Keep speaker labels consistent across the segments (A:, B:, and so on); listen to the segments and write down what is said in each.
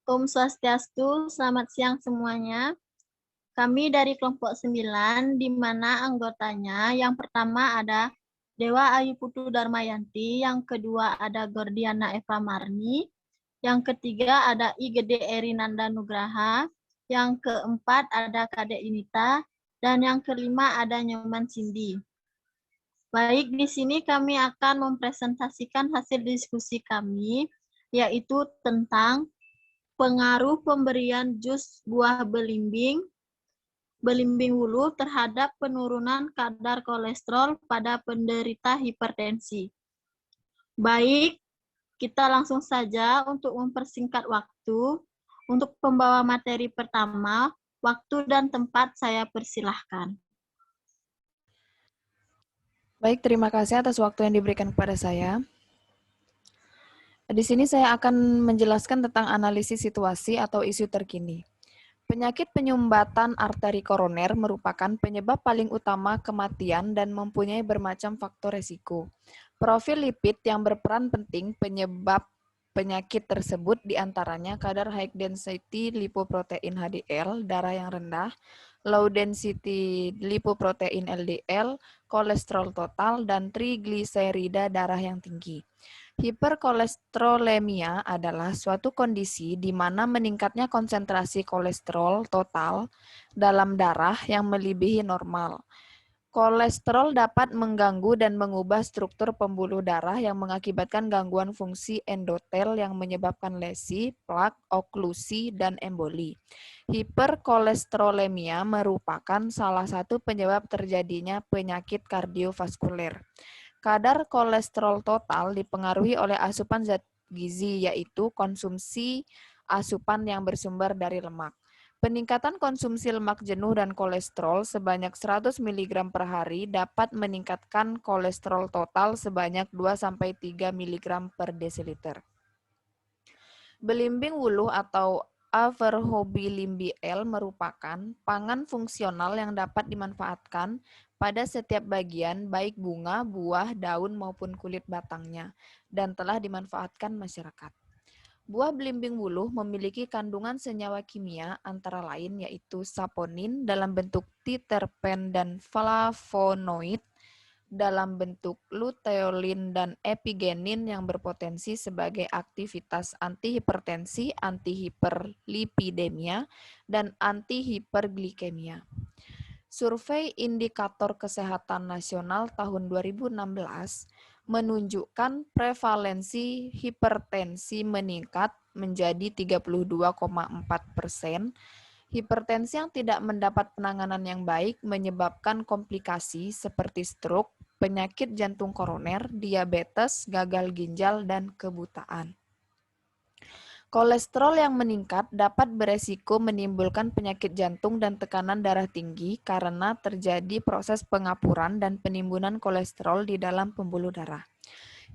A: Om Swastiastu, selamat siang semuanya. Kami dari kelompok 9, di mana anggotanya yang pertama ada Dewa Ayu Putu Darmayanti, yang kedua ada Gordiana Eva Marni, yang ketiga ada I Gede Erinanda Nugraha, yang keempat ada Kadek Inita, dan yang kelima ada Nyoman Cindy. Baik, di sini kami akan mempresentasikan hasil diskusi kami, yaitu tentang pengaruh pemberian jus buah belimbing wulu terhadap penurunan kadar kolesterol pada penderita hipertensi. Baik, kita langsung saja untuk mempersingkat waktu. Untuk pembawa materi pertama, waktu dan tempat saya persilahkan.
B: Baik, terima kasih atas waktu yang diberikan kepada saya. Di sini saya akan menjelaskan tentang analisis situasi atau isu terkini. Penyakit penyumbatan arteri koroner merupakan penyebab paling utama kematian dan mempunyai bermacam faktor resiko. Profil lipid yang berperan penting penyebab penyakit tersebut diantaranya kadar high density lipoprotein HDL, darah yang rendah, low density lipoprotein LDL, kolesterol total, dan trigliserida darah yang tinggi. Hiperkolesterolemia adalah suatu kondisi di mana meningkatnya konsentrasi kolesterol total dalam darah yang melebihi normal. Kolesterol dapat mengganggu dan mengubah struktur pembuluh darah yang mengakibatkan gangguan fungsi endotel yang menyebabkan lesi, plak, oklusi, dan emboli. Hiperkolesterolemia merupakan salah satu penyebab terjadinya penyakit kardiovaskuler. Kadar kolesterol total dipengaruhi oleh asupan zat gizi, yaitu konsumsi asupan yang bersumber dari lemak. Peningkatan konsumsi lemak jenuh dan kolesterol sebanyak 100 mg per hari dapat meningkatkan kolesterol total sebanyak 2-3 mg per desiliter. Belimbing wuluh atau Averhobilimbi-L merupakan pangan fungsional yang dapat dimanfaatkan pada setiap bagian, baik bunga, buah, daun, maupun kulit batangnya, dan telah dimanfaatkan masyarakat. Buah belimbing wuluh memiliki kandungan senyawa kimia antara lain yaitu saponin dalam bentuk triterpen dan flavonoid dalam bentuk luteolin dan epigenin yang berpotensi sebagai aktivitas antihipertensi, antihiperlipidemia, dan antihiperglikemia. Survei Indikator Kesehatan Nasional tahun 2016 menunjukkan prevalensi hipertensi meningkat menjadi 32,4%. Hipertensi yang tidak mendapat penanganan yang baik menyebabkan komplikasi seperti stroke, penyakit jantung koroner, diabetes, gagal ginjal, dan kebutaan. Kolesterol yang meningkat dapat beresiko menimbulkan penyakit jantung dan tekanan darah tinggi karena terjadi proses pengapuran dan penimbunan kolesterol di dalam pembuluh darah.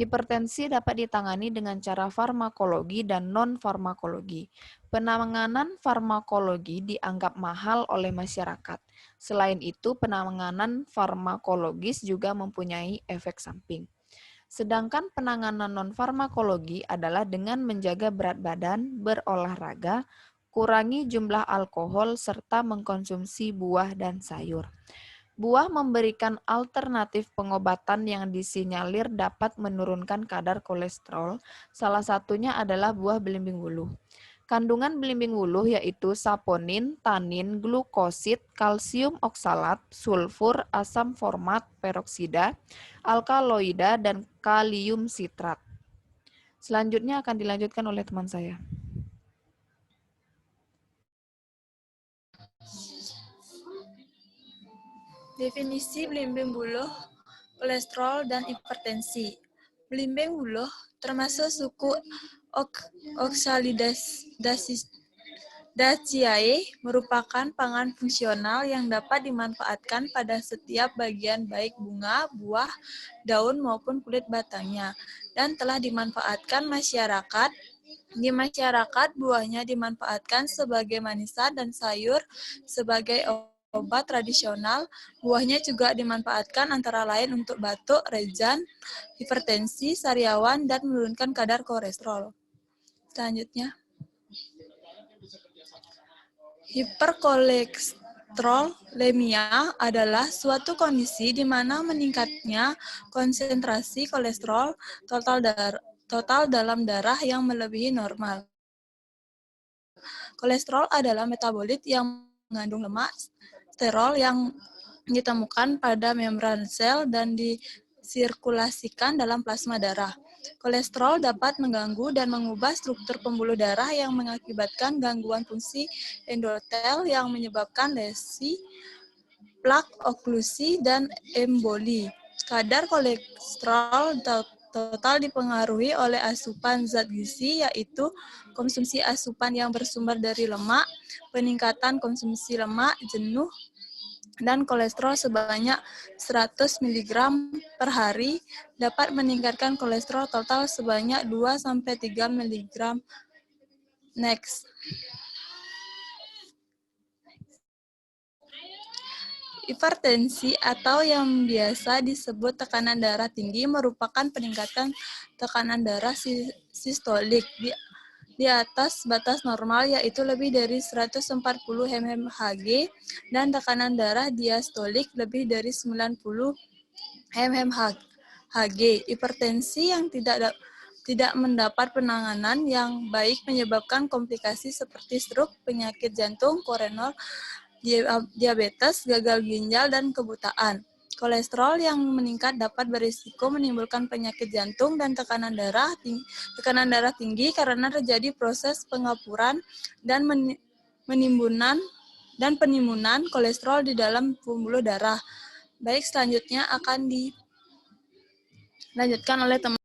B: Hipertensi dapat ditangani dengan cara farmakologi dan non-farmakologi. Penanganan farmakologi dianggap mahal oleh masyarakat. Selain itu, penanganan farmakologis juga mempunyai efek samping. Sedangkan penanganan non-farmakologi adalah dengan menjaga berat badan, berolahraga, kurangi jumlah alkohol, serta mengkonsumsi buah dan sayur. Buah memberikan alternatif pengobatan yang disinyalir dapat menurunkan kadar kolesterol, salah satunya adalah buah belimbing wuluh. Kandungan belimbing wuluh yaitu saponin, tanin, glukosid, kalsium oksalat, sulfur, asam format, peroksida, alkaloida, dan kalium sitrat. Selanjutnya akan dilanjutkan oleh teman saya.
C: Definisi belimbing wuluh, kolesterol, dan hipertensi. Belimbing wuluh termasuk suku Oxalidaceae merupakan pangan fungsional yang dapat dimanfaatkan pada setiap bagian baik bunga, buah, daun maupun kulit batangnya dan telah dimanfaatkan masyarakat. Di masyarakat, buahnya dimanfaatkan sebagai manisan dan sayur sebagai obat tradisional. Buahnya juga dimanfaatkan antara lain untuk batuk, rejan, hipertensi, sariawan, dan menurunkan kadar kolesterol. Selanjutnya. Hiperkolesterolemia adalah suatu kondisi di mana meningkatnya konsentrasi kolesterol total dalam darah yang melebihi normal. Kolesterol adalah metabolit yang mengandung lemak sterol yang ditemukan pada membran sel dan disirkulasikan dalam plasma darah. Kolesterol dapat mengganggu dan mengubah struktur pembuluh darah yang mengakibatkan gangguan fungsi endotel yang menyebabkan lesi, plak, oklusi, dan emboli. Kadar kolesterol total dipengaruhi oleh asupan zat gizi, yaitu konsumsi asupan yang bersumber dari lemak, peningkatan konsumsi lemak, jenuh, dan kolesterol sebanyak 100 mg per hari dapat meningkatkan kolesterol total sebanyak 2-3 mg. Next. Hipertensi atau yang biasa disebut tekanan darah tinggi merupakan peningkatan tekanan darah sistolik di atas batas normal, yaitu lebih dari 140 mmHg, dan tekanan darah diastolik lebih dari 90 mmHg. Hipertensi yang tidak mendapat penanganan yang baik menyebabkan komplikasi seperti stroke, penyakit jantung, koroner, diabetes, gagal ginjal, dan kebutaan. Kolesterol yang meningkat dapat berisiko menimbulkan penyakit jantung dan tekanan darah tinggi karena terjadi proses pengapuran dan penimbunan kolesterol di dalam pembuluh darah. Baik, selanjutnya akan dilanjutkan oleh teman.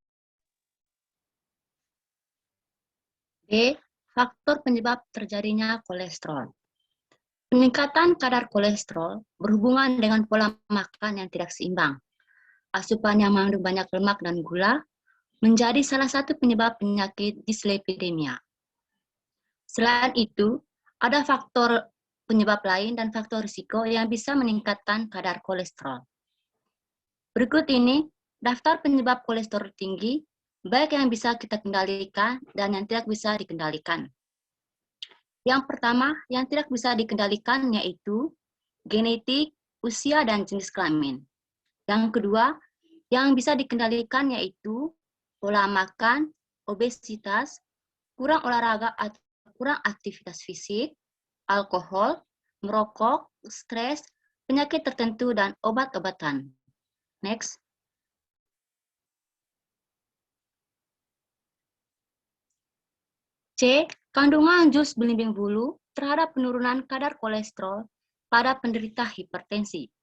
D: B. Faktor penyebab terjadinya kolesterol. Peningkatan kadar kolesterol berhubungan dengan pola makan yang tidak seimbang. Asupan yang mengandung banyak lemak dan gula menjadi salah satu penyebab penyakit dislipidemia. Selain itu, ada faktor penyebab lain dan faktor risiko yang bisa meningkatkan kadar kolesterol. Berikut ini daftar penyebab kolesterol tinggi, baik yang bisa kita kendalikan dan yang tidak bisa dikendalikan. Yang pertama, yang tidak bisa dikendalikan yaitu genetik, usia, dan jenis kelamin. Yang kedua, yang bisa dikendalikan yaitu pola makan, obesitas, kurang olahraga atau kurang aktivitas fisik, alkohol, merokok, stres, penyakit tertentu, dan obat-obatan. Next. C. Kandungan jus belimbing bulu terhadap penurunan kadar kolesterol pada penderita hipertensi.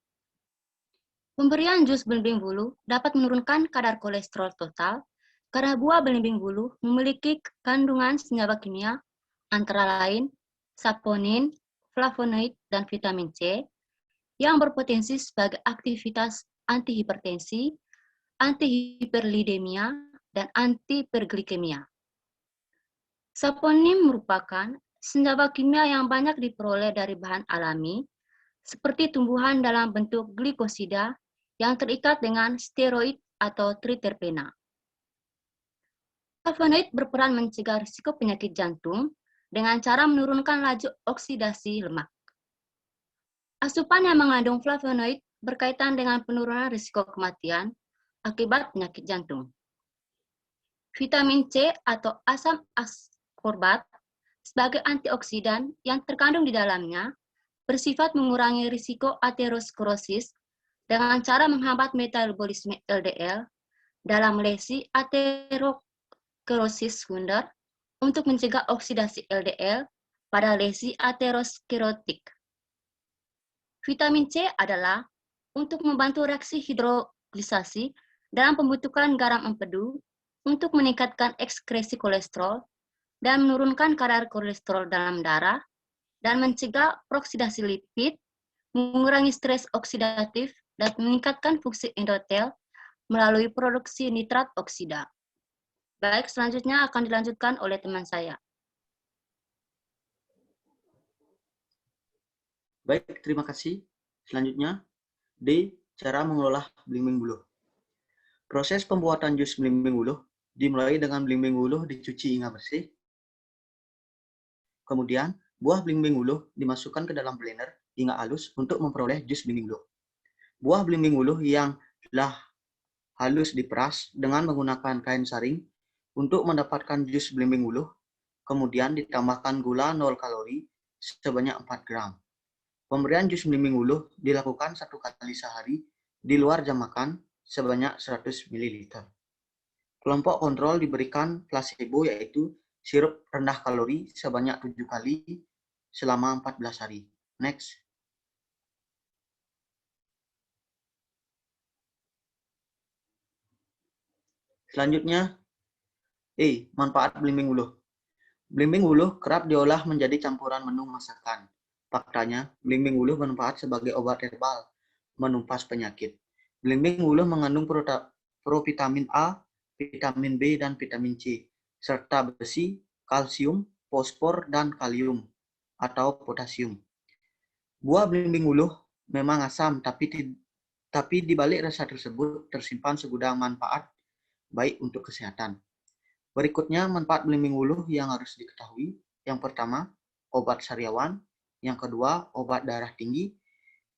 D: Pemberian jus belimbing bulu dapat menurunkan kadar kolesterol total karena buah belimbing bulu memiliki kandungan senyawa kimia antara lain saponin, flavonoid, dan vitamin C yang berpotensi sebagai aktivitas antihipertensi, antihiperlidemia, dan antihiperglikemia. Saponin merupakan senyawa kimia yang banyak diperoleh dari bahan alami, seperti tumbuhan dalam bentuk glikosida yang terikat dengan steroid atau triterpena. Flavonoid berperan mencegah risiko penyakit jantung dengan cara menurunkan laju oksidasi lemak. Asupan yang mengandung flavonoid berkaitan dengan penurunan risiko kematian akibat penyakit jantung. Vitamin C atau asam ascorbat sebagai antioksidan yang terkandung di dalamnya bersifat mengurangi risiko aterosklerosis dengan cara menghambat metabolisme LDL dalam lesi aterosklerosis sekunder untuk mencegah oksidasi LDL pada lesi aterosklerotik. Vitamin C adalah untuk membantu reaksi hidrolisasi dalam pembentukan garam empedu untuk meningkatkan ekskresi kolesterol dan menurunkan kadar kolesterol dalam darah, dan mencegah proksidasi lipid, mengurangi stres oksidatif, dan meningkatkan fungsi endotel melalui produksi nitrat oksida. Baik, selanjutnya akan dilanjutkan oleh teman saya.
E: Baik, terima kasih. Selanjutnya, D. Cara mengolah belimbing buluh. Proses pembuatan jus belimbing buluh dimulai dengan belimbing buluh dicuci hingga bersih. Kemudian, buah belimbing uluh dimasukkan ke dalam blender hingga halus untuk memperoleh jus belimbing uluh. Buah belimbing uluh yang telah halus diperas dengan menggunakan kain saring untuk mendapatkan jus belimbing uluh, kemudian ditambahkan gula 0 kalori sebanyak 4 gram. Pemberian jus belimbing uluh dilakukan 1 kali sehari di luar jam makan sebanyak 100 ml. Kelompok kontrol diberikan placebo yaitu sirup rendah kalori sebanyak 7 kali selama 14 hari. Next. Selanjutnya, manfaat belimbing uluh. Belimbing uluh kerap diolah menjadi campuran menu masakan. Faktanya, belimbing uluh bermanfaat sebagai obat herbal, menumpas penyakit. Belimbing uluh mengandung provitamin A, vitamin B, dan vitamin C, serta besi, kalsium, fosfor, dan kalium atau potasium. Buah belimbing uluh memang asam, tapi di balik rasa tersebut tersimpan segudang manfaat baik untuk kesehatan. Berikutnya, manfaat belimbing uluh yang harus diketahui. Yang pertama, obat sariawan. Yang kedua, obat darah tinggi.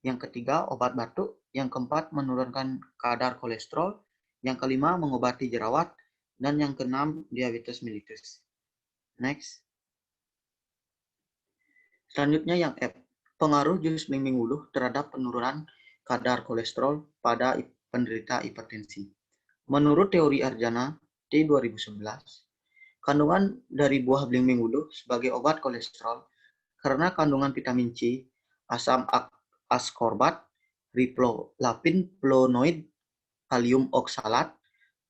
E: Yang ketiga, obat batuk. Yang keempat, menurunkan kadar kolesterol. Yang kelima, mengobati jerawat. Dan yang keenam, diabetes mellitus. Next. Selanjutnya yang F. Pengaruh jus belimbing uluh terhadap penurunan kadar kolesterol pada penderita hipertensi. Menurut teori Arjana T 2011, kandungan dari buah belimbing uluh sebagai obat kolesterol karena kandungan vitamin C, asam askorbat, riboflavin, flavonoid, kalium oksalat,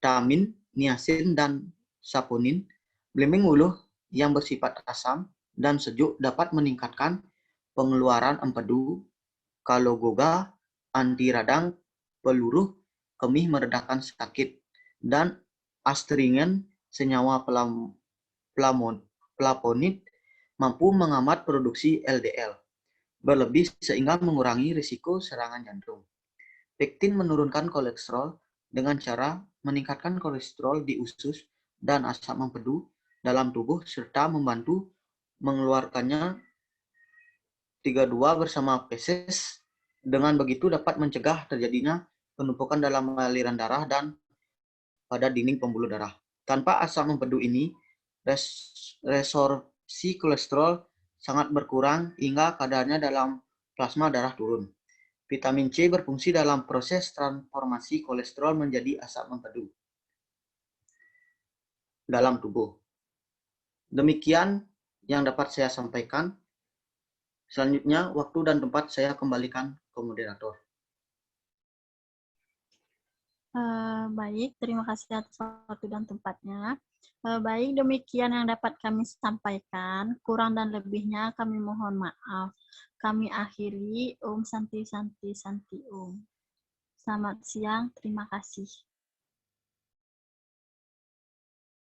E: tamin, niacin, dan saponin. Belimbing uluh yang bersifat asam dan sejuk dapat meningkatkan pengeluaran empedu, kalogoga, anti radang, peluruh, kemih meredakan sakit, dan astringen, senyawa flaponid, mampu menghambat produksi LDL berlebih sehingga mengurangi risiko serangan jantung. Pektin menurunkan kolesterol dengan cara meningkatkan kolesterol di usus dan asam empedu dalam tubuh serta membantu mengeluarkannya 32 bersama feses. Dengan begitu dapat mencegah terjadinya penumpukan dalam aliran darah dan pada dinding pembuluh darah. Tanpa asam empedu ini, resorpsi kolesterol sangat berkurang hingga kadarnya dalam plasma darah turun. Vitamin C berfungsi dalam proses transformasi kolesterol menjadi asam empedu dalam tubuh. Demikian yang dapat saya sampaikan. Selanjutnya, waktu dan tempat saya kembalikan ke moderator.
A: Baik, terima kasih atas waktu dan tempatnya. Baik, demikian yang dapat kami sampaikan. Kurang dan lebihnya kami mohon maaf. Kami akhiri. Om Santi Santi Santi Om. Selamat siang, terima kasih.